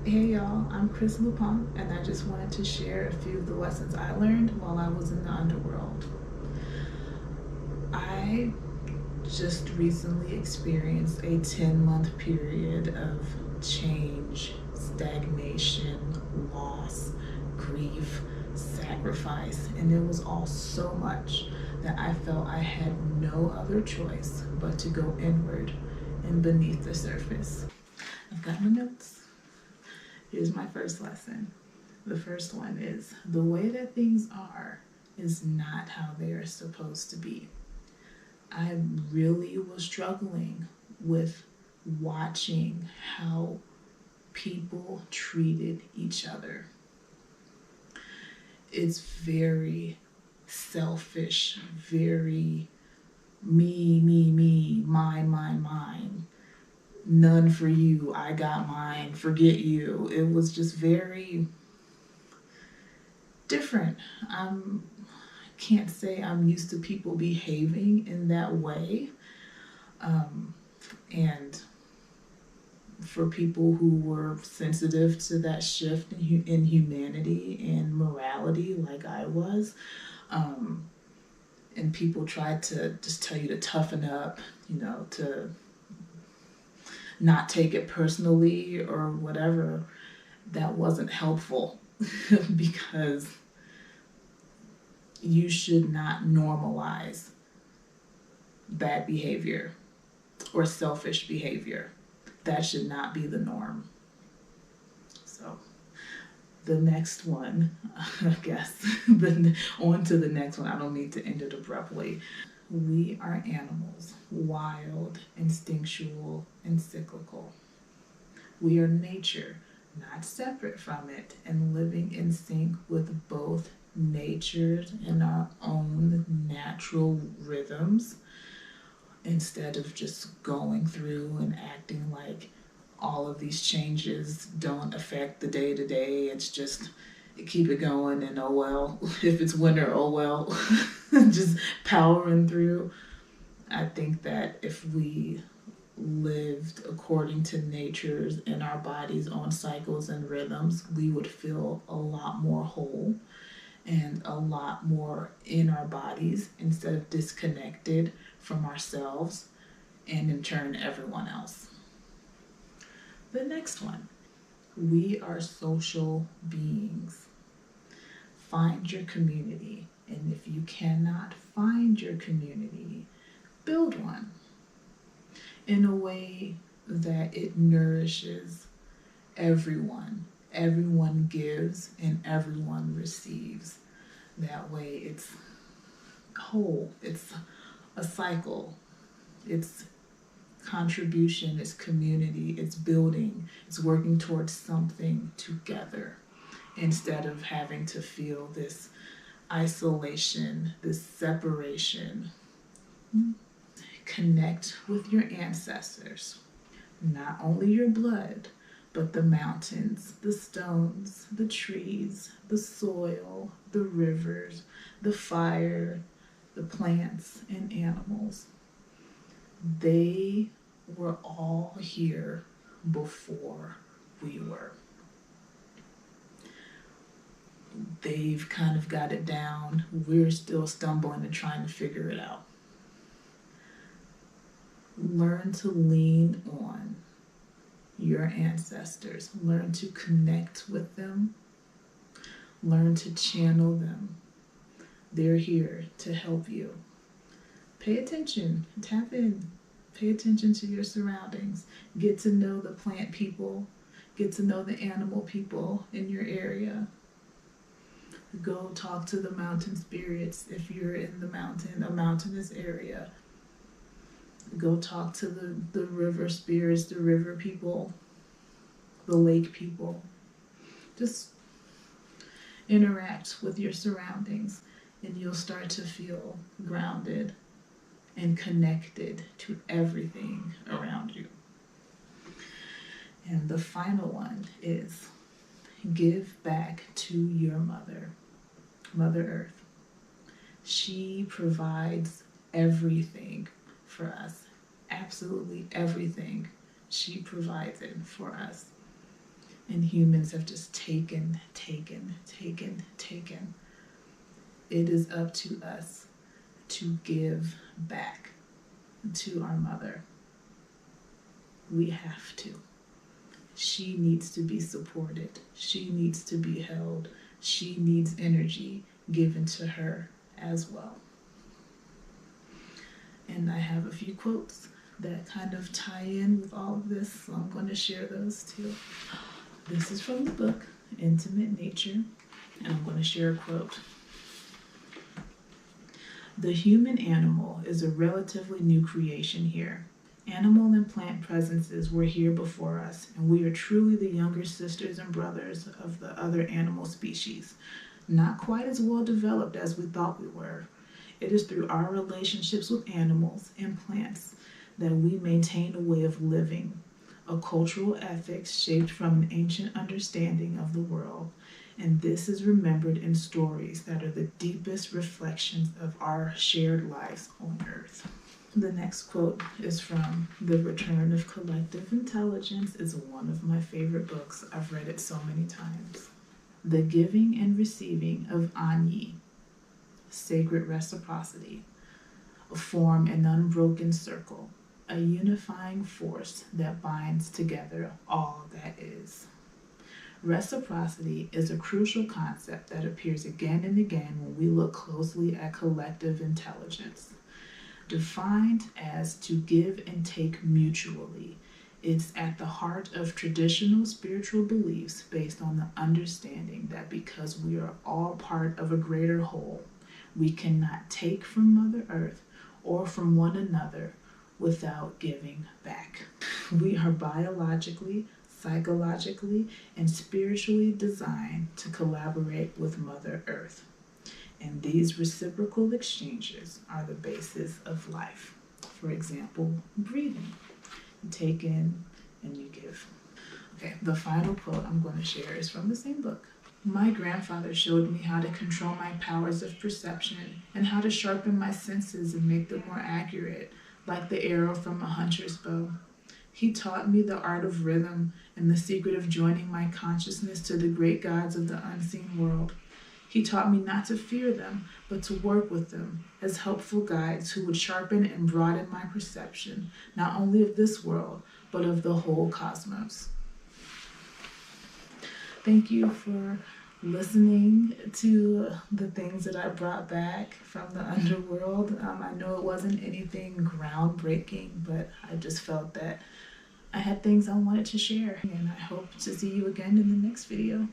Hey y'all, I'm Chris Lupin, and I just wanted to share a few of the lessons I learned while I was in the underworld. I just recently experienced a 10-month period of change, stagnation, loss, grief, sacrifice, and it was all so much that I felt I had no other choice but to go inward and beneath the surface. I've got my notes. Here's my first lesson. The first one is the way that things are is not how they are supposed to be. I really was struggling with watching how people treated each other. It's very selfish, very me, mine. None for you, I got mine, forget you. It was just very different. I can't say I'm used to people behaving in that way. And for people who were sensitive to that shift in humanity and morality, like I was, and people tried to just tell you to toughen up, to not take it personally or whatever, that wasn't helpful because you should not normalize bad behavior or selfish behavior. That should not be the norm. So the next one, I guess, on to the next one. I don't need to end it abruptly. We are animals, wild, instinctual, and cyclical. We are nature, not separate from it, and living in sync with both nature and our own natural rhythms, instead of just going through and acting like all of these changes don't affect the day to day. It's just keep it going, and oh well. If it's winter, oh well. Just powering through. I think that if we lived according to nature's and our body's own cycles and rhythms, we would feel a lot more whole and a lot more in our bodies instead of disconnected from ourselves and in turn everyone else. The next one, we are social beings. Find your community, and if you cannot find your community, build one in a way that it nourishes everyone. Everyone gives and everyone receives. That way it's whole, it's a cycle, it's contribution, it's community, it's building, it's working towards something together instead of having to feel this isolation, this separation. Connect with your ancestors, not only your blood, but the mountains, the stones, the trees, the soil, the rivers, the fire, the plants and animals. They were all here before we were. They've kind of got it down. We're still stumbling and trying to figure it out. Learn to lean on your ancestors. Learn to connect with them. Learn to channel them. They're here to help you. Pay attention, tap in, pay attention to your surroundings. Get to know the plant people, get to know the animal people in your area. Go talk to the mountain spirits if you're in a mountainous area. Go talk to the river spirits, the river people, the lake people. Just interact with your surroundings and you'll start to feel grounded and connected to everything around you. And the final one is give back to your mother, Mother Earth. She provides everything for us, absolutely everything. She provides it for us. And humans have just taken. It is up to us to give back to our mother. We have to. She needs to be supported. She needs to be held. She needs energy given to her as well. And I have a few quotes that kind of tie in with all of this, so I'm going to share those too. This is from the book, Intimate Nature, and I'm going to share a quote. The human animal is a relatively new creation here. Animal and plant presences were here before us, and we are truly the younger sisters and brothers of the other animal species, not quite as well developed as we thought we were. It is through our relationships with animals and plants that we maintain a way of living, a cultural ethics shaped from an ancient understanding of the world, and this is remembered in stories that are the deepest reflections of our shared lives on Earth. The next quote is from The Return of Collective Intelligence. It's one of my favorite books. I've read it so many times. The giving and receiving of Anyi, sacred reciprocity, form an unbroken circle, a unifying force that binds together all that is. Reciprocity is a crucial concept that appears again and again when we look closely at collective intelligence. Defined as to give and take mutually, it's at the heart of traditional spiritual beliefs based on the understanding that because we are all part of a greater whole, we cannot take from Mother Earth or from one another without giving back. We are biologically, psychologically, and spiritually designed to collaborate with Mother Earth. And these reciprocal exchanges are the basis of life. For example, breathing. You take in and you give. Okay, the final quote I'm going to share is from the same book. My grandfather showed me how to control my powers of perception and how to sharpen my senses and make them more accurate, like the arrow from a hunter's bow. He taught me the art of rhythm and the secret of joining my consciousness to the great gods of the unseen world. He taught me not to fear them, but to work with them as helpful guides who would sharpen and broaden my perception, not only of this world, but of the whole cosmos. Thank you for listening to the things that I brought back from the underworld. I know it wasn't anything groundbreaking, but I just felt that I had things I wanted to share, and I hope to see you again in the next video.